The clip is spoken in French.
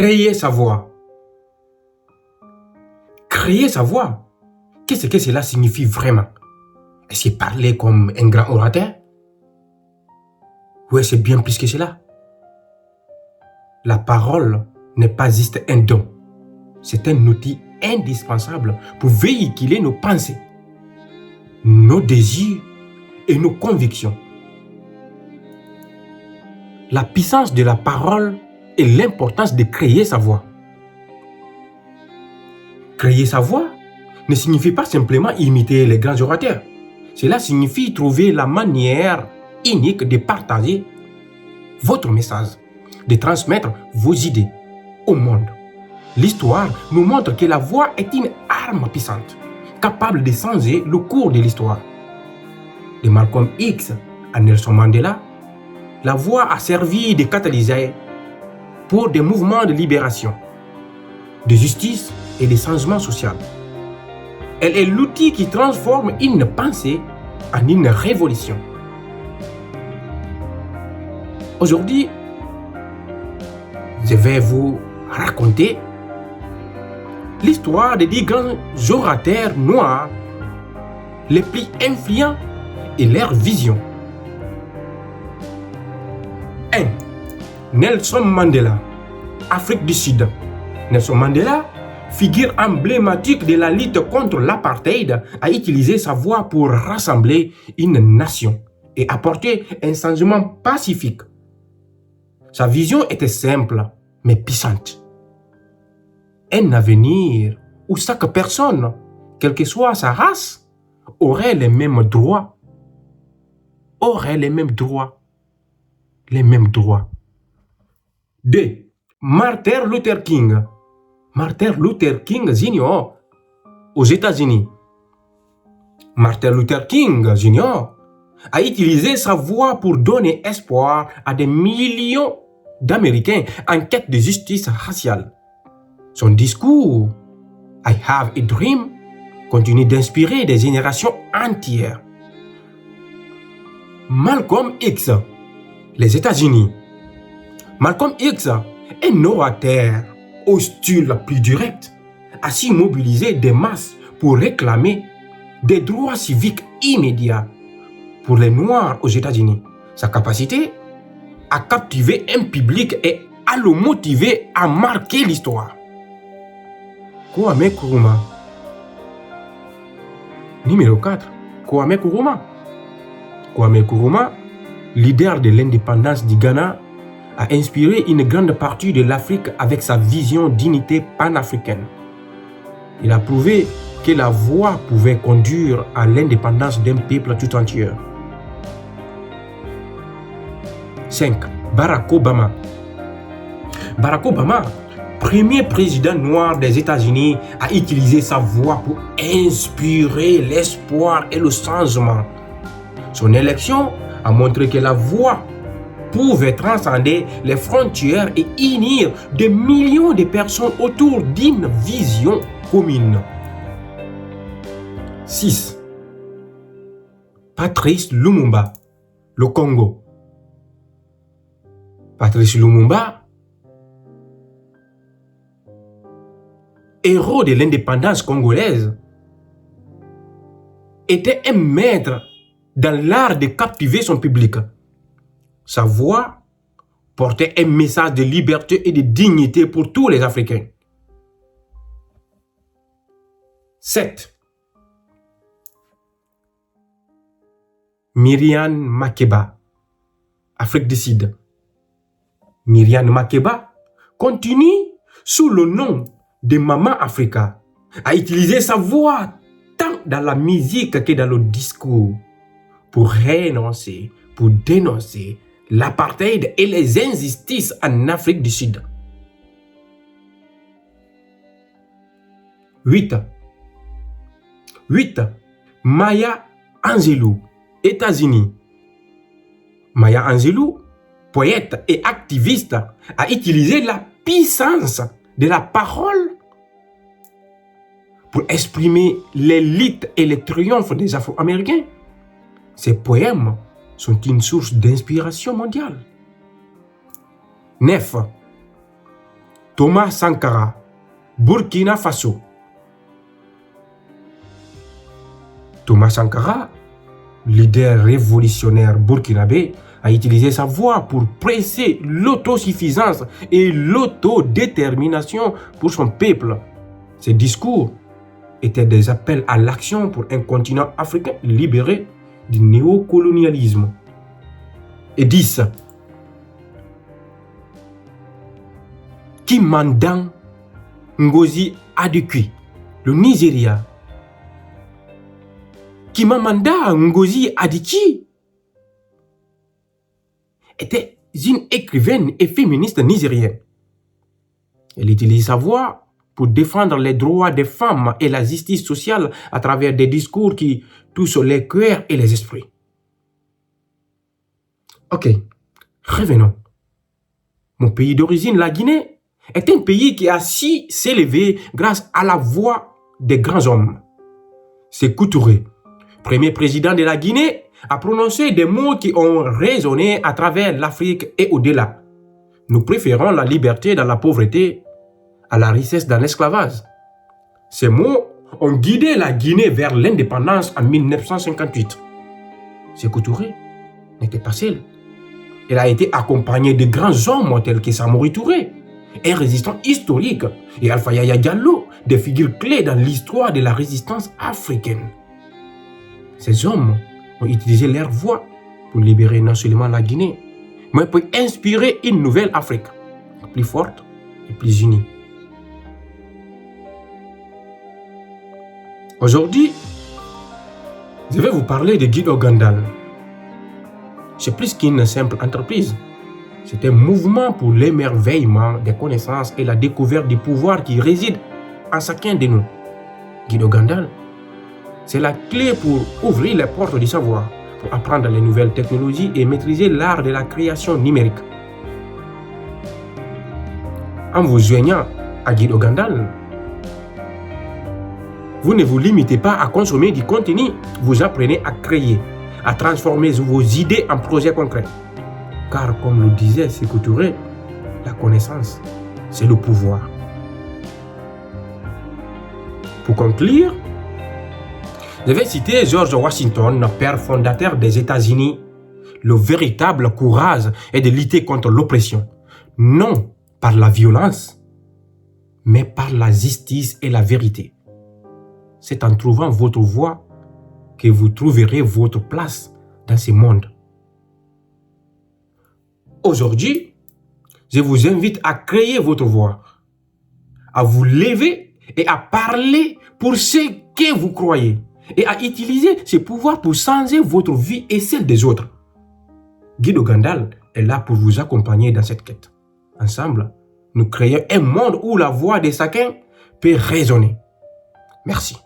Créer sa voix. Créer sa voix. Qu'est-ce que cela signifie vraiment? Est-ce que parler comme un grand orateur? Ou est-ce bien plus que cela? La parole n'est pas juste un don. C'est un outil indispensable pour véhiculer nos pensées, nos désirs et nos convictions. La puissance de la parole et l'importance de créer sa voix. Créer sa voix ne signifie pas simplement imiter les grands orateurs. Cela signifie trouver la manière unique de partager votre message, de transmettre vos idées au monde. L'histoire nous montre que la voix est une arme puissante, capable de changer le cours de l'histoire. De Malcolm X à Nelson Mandela, la voix a servi de catalyseur pour des mouvements de libération, de justice et de changement social. Elle est l'outil qui transforme une pensée en une révolution. Aujourd'hui, je vais vous raconter l'histoire des 10 grands orateurs noirs les plus influents et leur vision. 1. Nelson Mandela, Afrique du Sud. Nelson Mandela, figure emblématique de la lutte contre l'apartheid, a utilisé sa voix pour rassembler une nation et apporter un changement pacifique. Sa vision était simple, mais puissante. Un avenir où chaque personne, quelle que soit sa race, aurait les mêmes droits. Les mêmes droits. 2. Martin Luther King. Martin Luther King Jr. aux États-Unis. Martin Luther King Jr. a utilisé sa voix pour donner espoir à des millions d'Américains en quête de justice raciale. Son discours « I have a dream » continue d'inspirer des générations entières. Malcolm X, les États-Unis. Malcolm X, un orateur au style plus direct, a su mobiliser des masses pour réclamer des droits civiques immédiats pour les Noirs aux États-Unis. Sa capacité à captiver un public et à le motiver à marquer l'histoire. Kwame Nkrumah. Numéro 4. Kwame Nkrumah. Kwame Nkrumah, leader de l'indépendance du Ghana, a inspiré une grande partie de l'Afrique avec sa vision d'unité panafricaine. Il a prouvé que la voix pouvait conduire à l'indépendance d'un peuple tout entier. 5. Barack Obama. Barack Obama, premier président noir des États-Unis, a utilisé sa voix pour inspirer l'espoir et le changement. Son élection a montré que la voix pouvait transcender les frontières et unir des millions de personnes autour d'une vision commune. 6. Patrice Lumumba, le Congo. Patrice Lumumba, héros de l'indépendance congolaise, était un maître dans l'art de captiver son public. Sa voix portait un message de liberté et de dignité pour tous les Africains. 7. Miriam Makeba, Afrique du Sud. Miriam Makeba continue sous le nom de Maman Africa à utiliser sa voix tant dans la musique que dans le discours pour dénoncer l'apartheid et les injustices en Afrique du Sud. 8. Maya Angelou, États-Unis. Maya Angelou, poète et activiste, a utilisé la puissance de la parole pour exprimer les luttes et les triomphes des Afro-Américains. Ses poèmes sont une source d'inspiration mondiale. 9. Thomas Sankara, Burkina Faso. Thomas Sankara, leader révolutionnaire burkinabé, a utilisé sa voix pour presser l'autosuffisance et l'autodétermination pour son peuple. Ses discours étaient des appels à l'action pour un continent africain libéré du néocolonialisme. Et 10. Kimandang Ngozi Adichie, le Nigeria. Chimamanda Ngozi Adichie était une écrivaine et féministe nigérienne. Elle utilise sa voix pour défendre les droits des femmes et la justice sociale à travers des discours qui touchent les cœurs et les esprits. Ok, revenons. Mon pays d'origine, la Guinée, est un pays qui a su s'élever grâce à la voix des grands hommes. Sékou Touré, premier président de la Guinée, a prononcé des mots qui ont résonné à travers l'Afrique et au-delà. Nous préférons la liberté dans la pauvreté à la richesse dans l'esclavage. Ces mots ont guidé la Guinée vers l'indépendance en 1958. Sékou Touré n'était pas seul. Il a été accompagné de grands hommes tels que Samori Touré, un résistant historique, et Alpha Yaya Diallo, des figures clés dans l'histoire de la résistance africaine. Ces hommes ont utilisé leur voix pour libérer non seulement la Guinée, mais pour inspirer une nouvelle Afrique, plus forte et plus unie. Aujourd'hui, je vais vous parler de Guido Gandal. C'est plus qu'une simple entreprise. C'est un mouvement pour l'émerveillement des connaissances et la découverte du pouvoir qui réside en chacun de nous. Guido Gandal, c'est la clé pour ouvrir les portes du savoir, pour apprendre les nouvelles technologies et maîtriser l'art de la création numérique. En vous joignant à Guido Gandal, vous ne vous limitez pas à consommer du contenu, vous apprenez à créer, à transformer vos idées en projets concrets. Car comme le disait Sékou Touré, la connaissance, c'est le pouvoir. Pour conclure, je vais citer George Washington, père fondateur des États-Unis. Le véritable courage est de lutter contre l'oppression, non par la violence, mais par la justice et la vérité. C'est en trouvant votre voie que vous trouverez votre place dans ce monde. Aujourd'hui, je vous invite à créer votre voix, à vous lever et à parler pour ce que vous croyez et à utiliser ce pouvoir pour changer votre vie et celle des autres. Guido Gandal est là pour vous accompagner dans cette quête. Ensemble, nous créons un monde où la voix de chacun peut résonner. Merci.